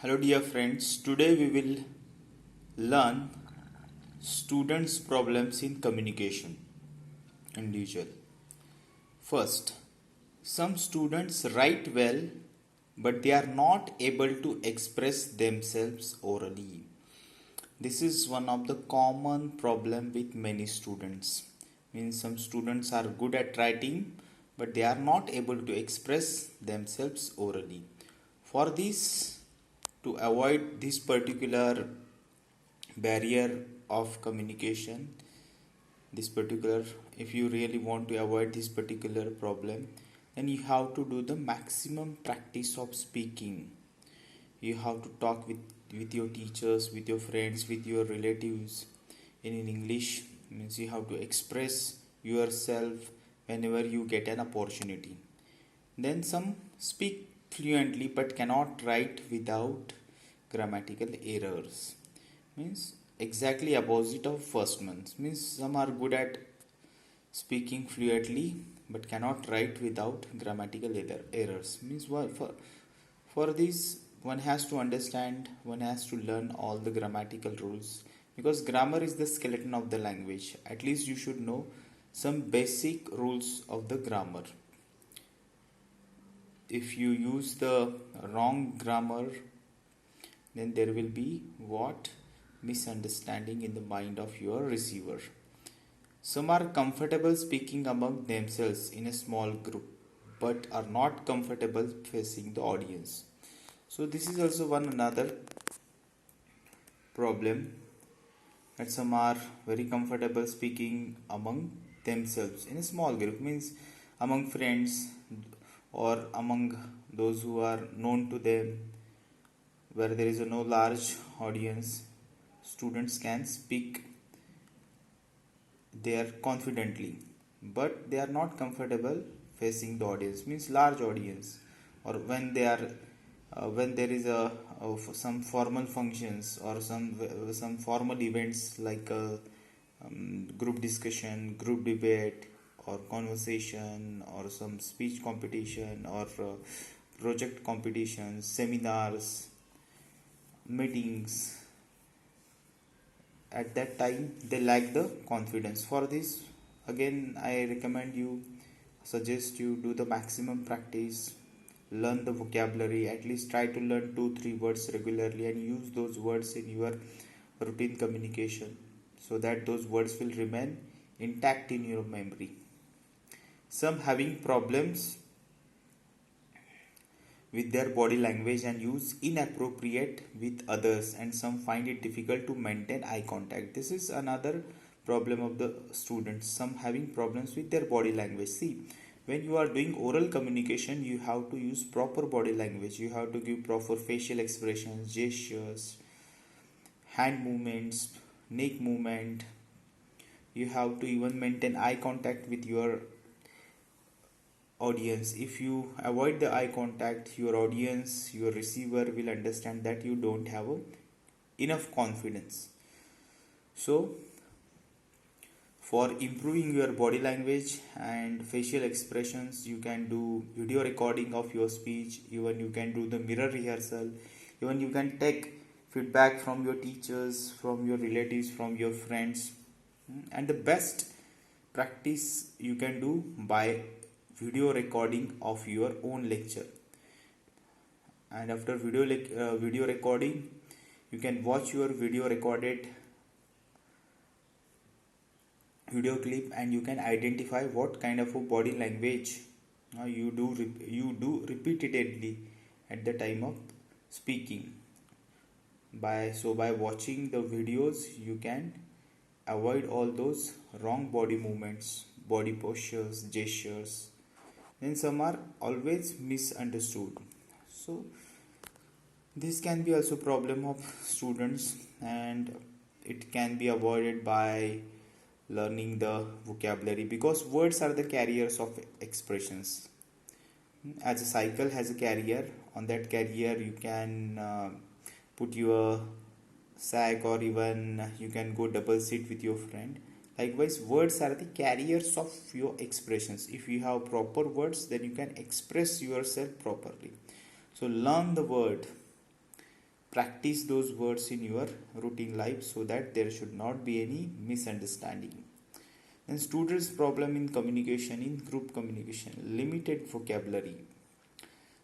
Hello dear friends, today we will learn students' problems in communication individual. First, some students write well but they are not able to express themselves orally. This is one of the common problem with many students. Means some students are good at writing but they are not able to express themselves orally. For this, to avoid this particular barrier of communication, this particular, if you really want to avoid this particular problem, then you have to do the maximum practice of speaking. You have to talk with your teachers, with your friends, with your relatives in English. Means you have to express yourself whenever you get an opportunity. Then some speak fluently but cannot write without grammatical errors. Means exactly opposite of first one. Means some are good at speaking fluently but cannot write without grammatical errors. Means what for this one has to understand, one has to learn all the grammatical rules, because grammar is the skeleton of the language. At least you should know some basic rules of the grammar. If you use the wrong grammar, then there will be what misunderstanding in the mind of your receiver. Some are comfortable speaking among themselves in a small group but are not comfortable facing the audience. So this is also one another problem, that some are very comfortable speaking among themselves in a small group, means among friends or among those who are known to them, where there is no large audience. Students can speak there confidently, but they are not comfortable facing the audience, means large audience, or when they are when there is some formal functions or some formal events like group discussion, group debate, or conversation, or some speech competition, or project competitions, seminars, meetings. At that time they lack the confidence. For this, again, I recommend you, suggest you do the maximum practice, learn the vocabulary, at least try to learn 2-3 words regularly and use those words in your routine communication, so that those words will remain intact in your memory. Some having problems with their body language and use inappropriate with others, and some find it difficult to maintain eye contact. This is another problem of the students, some having problems with their body language. See, when you are doing oral communication, you have to use proper body language, you have to give proper facial expressions, gestures, hand movements, neck movement. You have to even maintain eye contact with your audience. If you avoid the eye contact, your audience, your receiver will understand that you don't have enough confidence. So for improving your body language and facial expressions, you can do video recording of your speech, even you can do the mirror rehearsal, even you can take feedback from your teachers, from your relatives, from your friends. And the best practice you can do by video recording of your own lecture. And after video recording, you can watch your video recorded video clip and you can identify what kind of a body language you do repeatedly at the time of speaking. By watching the videos, you can avoid all those wrong body movements, body postures, gestures. Then some are always misunderstood. So this can be also problem of students, and it can be avoided by learning the vocabulary, because words are the carriers of expressions. As a cycle has a carrier, on that carrier you can put your sack, or even you can go double seat with your friend. Likewise, words are the carriers of your expressions. If you have proper words, then you can express yourself properly. So learn the word, practice those words in your routine life so that there should not be any misunderstanding. Then students' problem in communication, in group communication, limited vocabulary.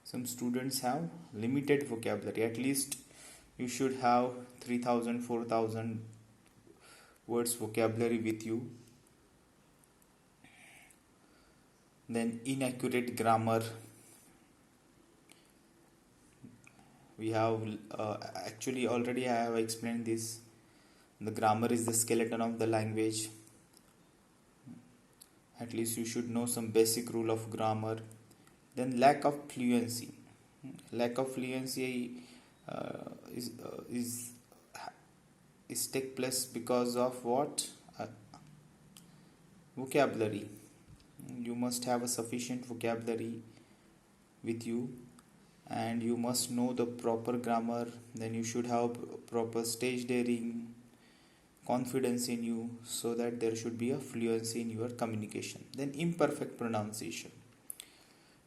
Some students have limited vocabulary. At least you should have 3000, 4000 words vocabulary with you. Then inaccurate grammar. We have actually already I have explained this. The grammar is the skeleton of the language. At least you should know some basic rule of grammar. Then lack of fluency. Lack of fluency is take place because of what? Vocabulary. You must have a sufficient vocabulary with you, and you must know the proper grammar. Then you should have proper stage daring, confidence in you, so that there should be a fluency in your communication. Then imperfect pronunciation.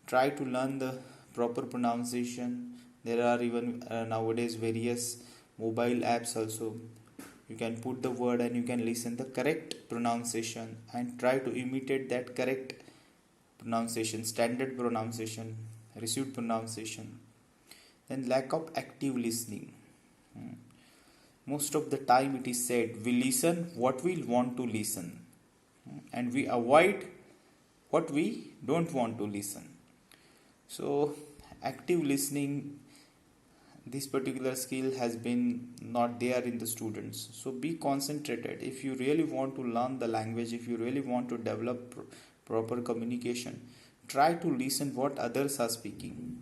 Try to learn the proper pronunciation. There are even nowadays various mobile apps also. You can put the word and you can listen the correct pronunciation and try to imitate that correct pronunciation, standard pronunciation, received pronunciation. Then lack of active listening. Most of the time it is said we listen what we want to listen and we avoid what we don't want to listen. So active listening, this particular skill has been not there in the students. So be concentrated. If you really want to learn the language, if you really want to develop proper communication, try to listen what others are speaking.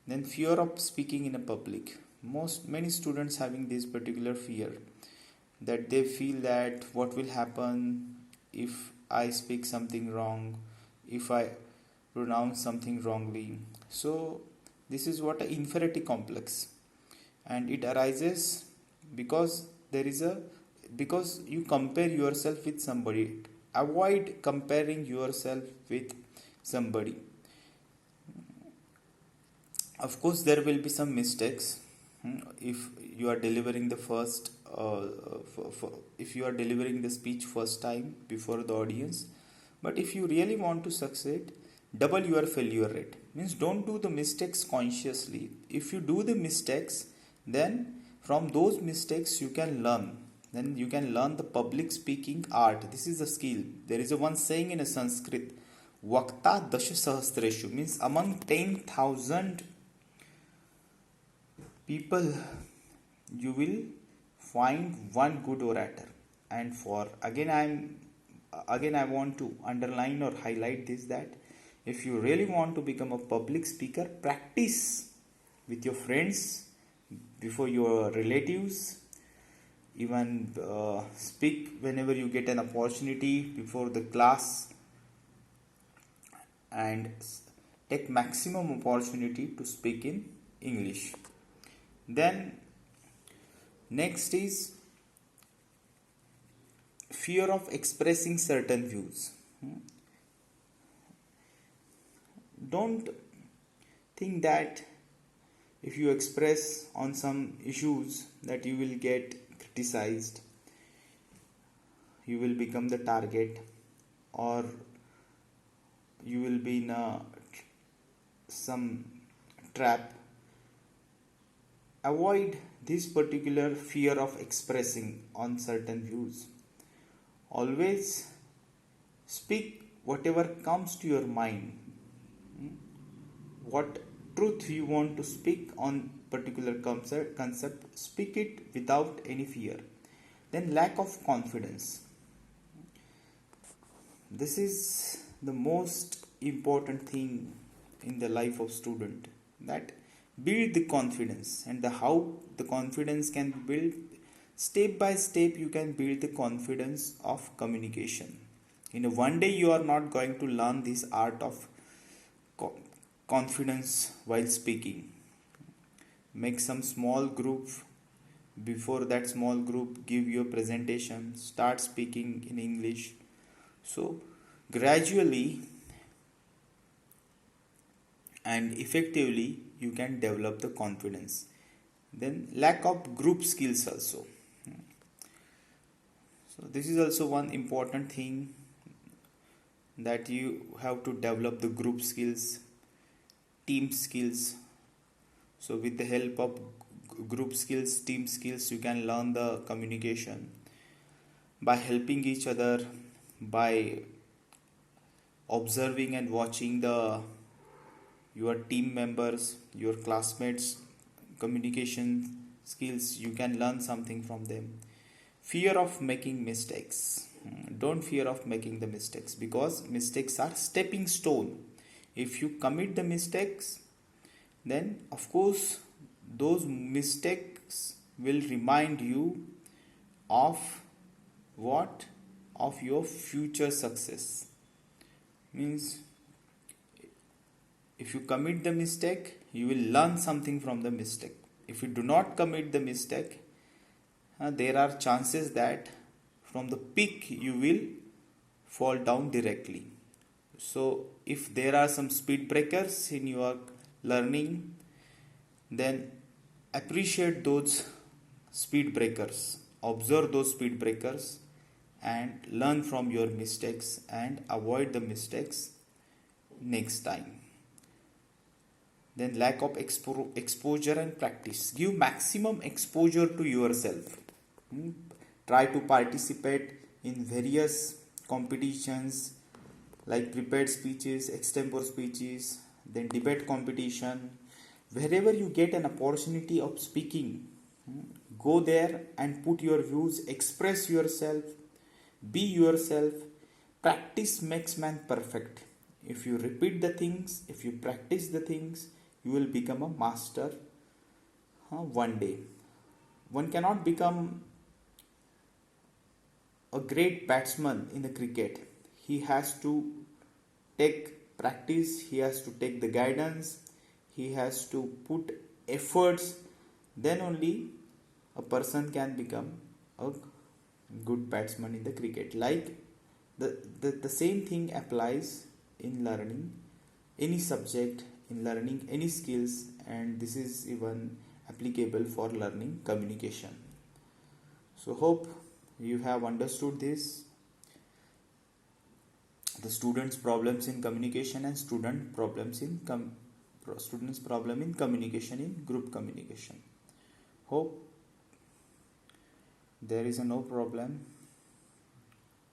Then fear of speaking in a public. Many students having this particular fear, that they feel that what will happen if I speak something wrong, if I pronounce something wrongly. So this is what an inferiority complex, and it arises because because you compare yourself with somebody. Avoid comparing yourself with somebody. Of course there will be some mistakes if you are delivering the first if you are delivering the speech first time before the audience. But if you really want to succeed, double your failure rate. Means don't do the mistakes consciously. If you do the mistakes, then from those mistakes you can learn. Then you can learn the public speaking art. This is a skill. There is a one saying in a Sanskrit, Vakta Dasha Sahasreshu, means among 10,000 people you will find one good orator. And for again I want to underline or highlight this, that if you really want to become a public speaker, practice with your friends, before your relatives, even speak whenever you get an opportunity before the class, and take maximum opportunity to speak in English. Then next is fear of expressing certain views. Don't think that if you express on some issues that you will get criticized, you will become the target, or you will be in some trap. Avoid this particular fear of expressing on certain views. Always speak whatever comes to your mind. What truth you want to speak on particular concept, speak it without any fear. Then lack of confidence. This is the most important thing in the life of student, that build the confidence. And how the confidence can be built, step by step you can build the confidence of communication. In a one day you are not going to learn this art of confidence while speaking. Make some small group. Before that small group, give your presentation, start speaking in English. So gradually and effectively you can develop the confidence. Then lack of group skills also. So this is also one important thing, that you have to develop the group skills, team skills. So with the help of group skills, team skills, you can learn the communication by helping each other, by observing and watching your team members, your classmates communication skills. You can learn something from them. Fear of making mistakes. Don't fear of making the mistakes, because mistakes are stepping stone. If you commit the mistakes, then of course those mistakes will remind you of what? Of your future success. Means if you commit the mistake, you will learn something from the mistake. If you do not commit the mistake, there are chances that from the peak you will fall down directly. So if there are some speed breakers in your learning, then appreciate those speed breakers, observe those speed breakers, and learn from your mistakes and avoid the mistakes next time. Then lack of exposure and practice. Give maximum exposure to yourself. Try to participate in various competitions like prepared speeches, extempore speeches, then debate competition. Wherever you get an opportunity of speaking, go there and put your views, express yourself, be yourself. Practice makes man perfect. If you repeat the things, if you practice the things, you will become a master one day. One cannot become a great batsman in the cricket. He has to take practice, he has to take the guidance, he has to put efforts. Then only a person can become a good batsman in the cricket. Like the same thing applies in learning any subject, in learning any skills, and this is even applicable for learning communication. So hope you have understood this, the students problems in communication and students problem in communication, in group communication. Hope there is no problem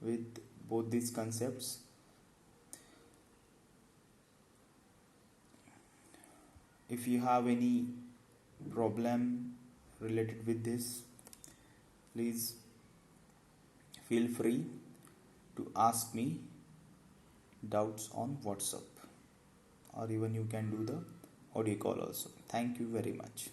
with both these concepts. If you have any problem related with this, please feel free to ask me doubts on WhatsApp, or even you can do the audio call also. Thank you very much.